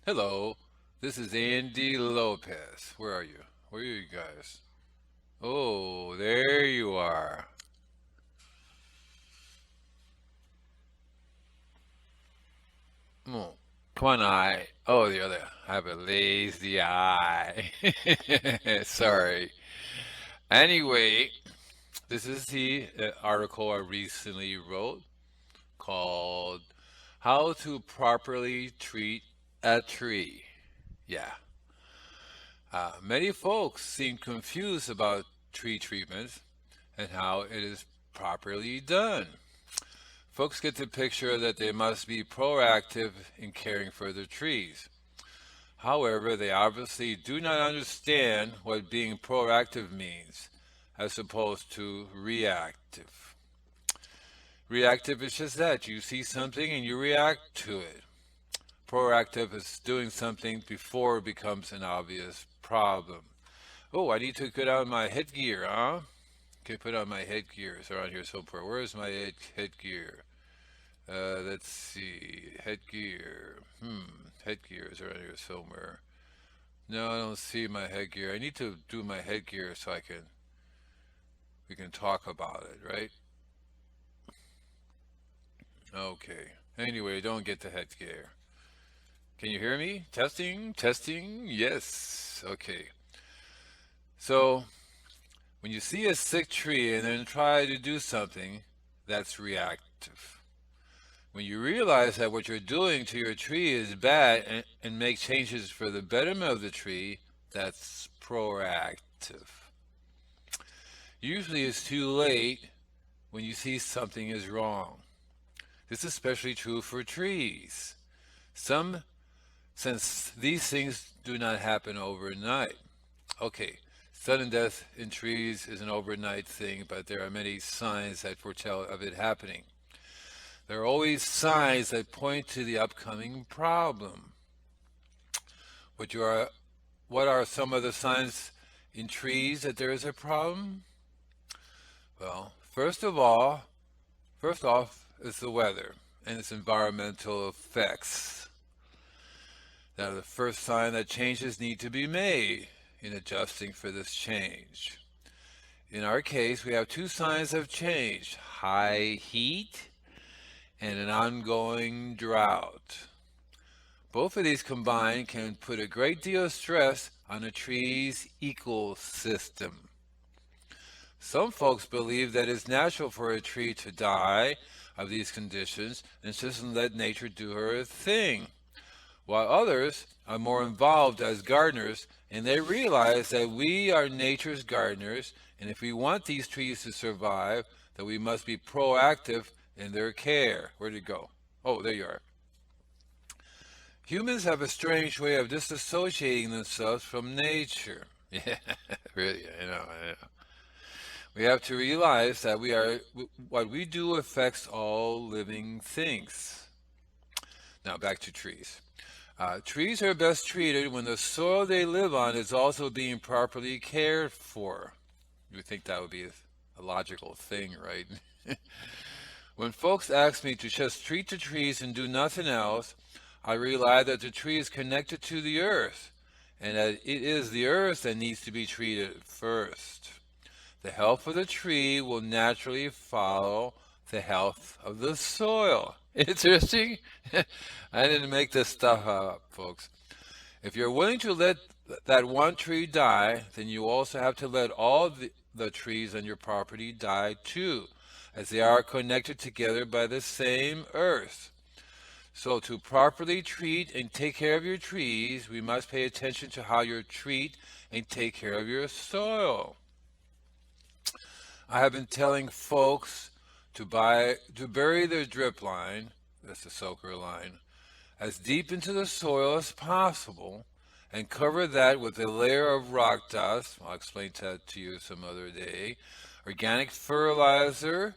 Hello, this is Andy Lopez. Where are you? Where are you guys? Oh, there you are. Oh, come on, eye. Oh, the other. I have a lazy eye. Sorry. Anyway, this is the article I recently wrote called How to Properly Treat a Tree. Yeah. Many folks seem confused about tree treatments and how it is properly done. Folks get the picture that they must be proactive in caring for their trees. However, they obviously do not understand what being proactive means as opposed to reactive. Reactive is just that you see something and you react to it. Proactive is doing something before it becomes an obvious problem. Oh, I need to get out my headgear, huh? Okay, put on my headgear. It's around here somewhere. Where's my headgear? Let's see. Headgear. Headgear is around here somewhere. No, I don't see my headgear. I need to do my headgear so we can talk about it, right? Okay. Anyway, don't get the headgear. Can you hear me? Testing, testing. Yes. Okay. So, when you see a sick tree and then try to do something, that's reactive. When you realize that what you're doing to your tree is bad and make changes for the betterment of the tree, that's proactive. Usually it's too late when you see something is wrong. This is especially true for trees. Some, since these things do not happen overnight. Okay, sudden death in trees is an overnight thing, but there are many signs that foretell of it happening. There are always signs that point to the upcoming problem. What, you are, what are some of the signs in trees that there is a problem? Well, first off is the weather and its environmental effects. Now, the first sign that changes need to be made in adjusting for this change. In our case, we have two signs of change: high heat and an ongoing drought. Both of these combined can put a great deal of stress on a tree's ecosystem. Some folks believe that it's natural for a tree to die of these conditions and just let nature do her thing, while others are more involved as gardeners and they realize that we are nature's gardeners, and if we want these trees to survive, that we must be proactive in their care. Where'd it go? Oh, there you are. Humans have a strange way of disassociating themselves from nature. Yeah, really, I know. We have to realize that what we do affects all living things. Now back to trees. Trees are best treated when the soil they live on is also being properly cared for. You would think that would be a logical thing, right? When folks ask me to just treat the trees and do nothing else, I realize that the tree is connected to the earth and that it is the earth that needs to be treated first. The health of the tree will naturally follow the health of the soil. Interesting? I didn't make this stuff up, folks. If you're willing to let that one tree die, then you also have to let all the trees on your property die too, as they are connected together by the same earth. So, to properly treat and take care of your trees, we must pay attention to how you treat and take care of your soil. I have been telling folks to bury their drip line, that's the soaker line, as deep into the soil as possible and cover that with a layer of rock dust. I'll explain that to you some other day. Organic fertilizer,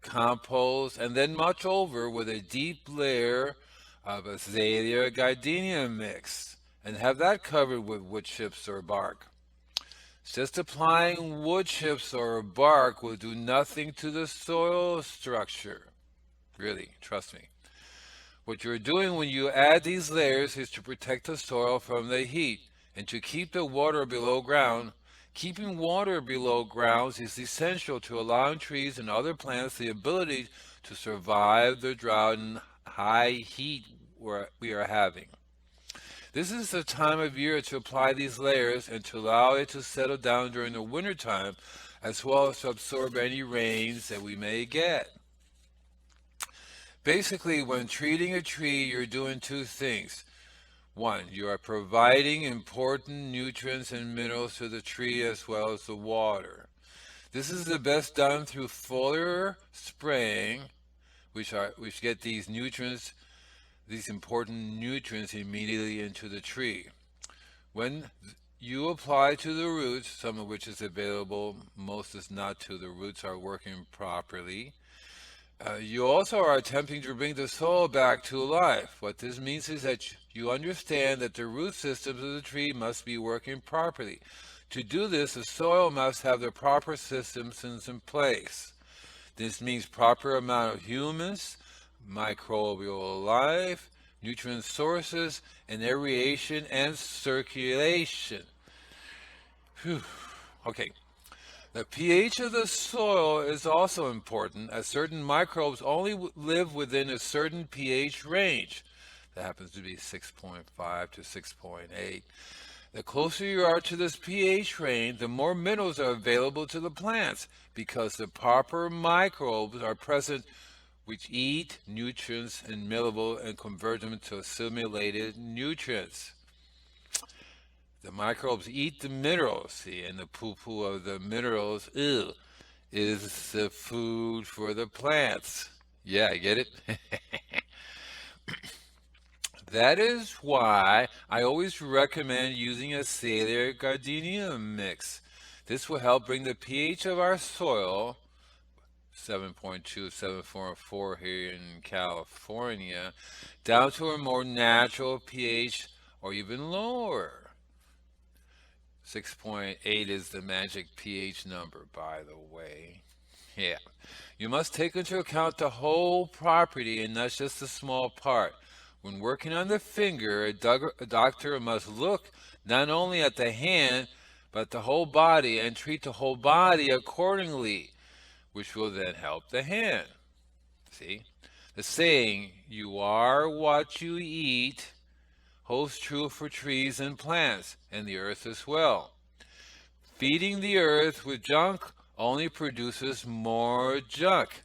compost, and then mulch over with a deep layer of azalea gardenia mix and have that covered with wood chips or bark. Just applying wood chips or bark will do nothing to the soil structure. Really, trust me. What you're doing when you add these layers is to protect the soil from the heat and to keep the water below ground. Keeping water below ground is essential to allowing trees and other plants the ability to survive the drought and high heat we are having. This is the time of year to apply these layers and to allow it to settle down during the winter time, as well as to absorb any rains that we may get. Basically, when treating a tree, you're doing two things. One, you are providing important nutrients and minerals to the tree as well as the water. This is the best done through foliar spraying, which get these nutrients, these important nutrients immediately into the tree. When you apply to the roots, some of which is available, most is not to the roots are working properly. You also are attempting to bring the soil back to life. What this means is that you understand that the root systems of the tree must be working properly. To do this, the soil must have the proper systems in place. This means proper amount of humus, microbial life, nutrient sources, and aeration and circulation. Whew. Okay. The pH of the soil is also important, as certain microbes only live within a certain pH range. That happens to be 6.5 to 6.8. The closer you are to this pH range, the more minerals are available to the plants, because the proper microbes are present which eat nutrients and malleable and convert them to assimilated nutrients. The microbes eat the minerals, see, and the poo-poo of the minerals is the food for the plants. Yeah, get it? That is why I always recommend using a Salar Gardenia mix. This will help bring the pH of our soil, 7.2, 7.4 here in California, down to a more natural pH or even lower. 6.8 is the magic pH number, by the way. Yeah. You must take into account the whole property and not just the small part. When working on the finger, a doctor must look not only at the hand, but the whole body and treat the whole body accordingly, which will then help the hand. See? The saying, "You are what you eat," holds true for trees and plants, and the earth as well. Feeding the earth with junk only produces more junk.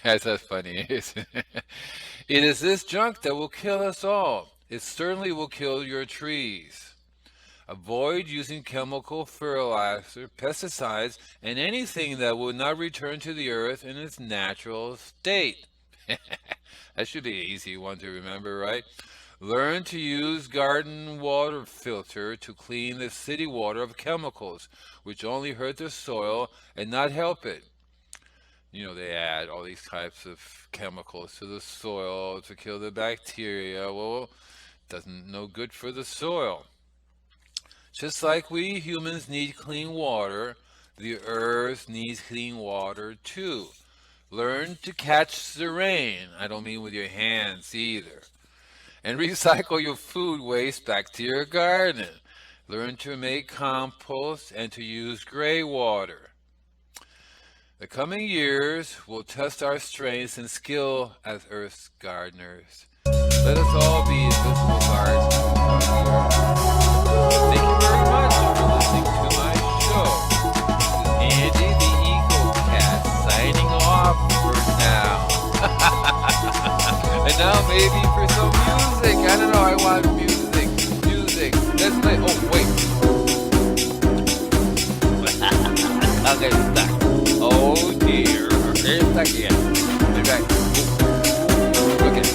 That's funny. It is this junk that will kill us all. It certainly will kill your trees. Avoid using chemical fertilizer, pesticides, and anything that will not return to the earth in its natural state. That should be an easy one to remember, right? Learn to use garden water filter to clean the city water of chemicals, which only hurt the soil and not help it. You know, they add all these types of chemicals to the soil to kill the bacteria. Well, no good for the soil. Just like we humans need clean water, the earth needs clean water too. Learn to catch the rain. I don't mean with your hands either. And recycle your food waste back to your garden. Learn to make compost and to use gray water. The coming years will test our strengths and skill as Earth's gardeners. Let us all be invisible gardeners. Thank you very much for listening to my show. This is Andy the EcoCat signing off for now. And now maybe for some music. I don't know, I want music. Let's play. Oh, wait. Okay, stuck. Oh dear. Okay, stuck again. Be back. Okay.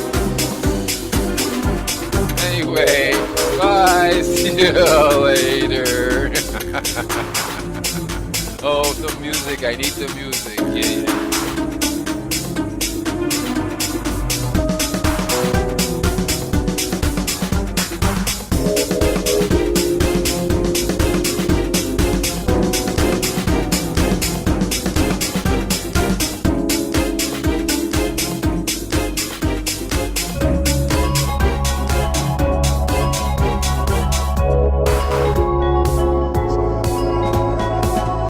Anyway, bye. See you later. Oh, some music. I need the music. Yeah.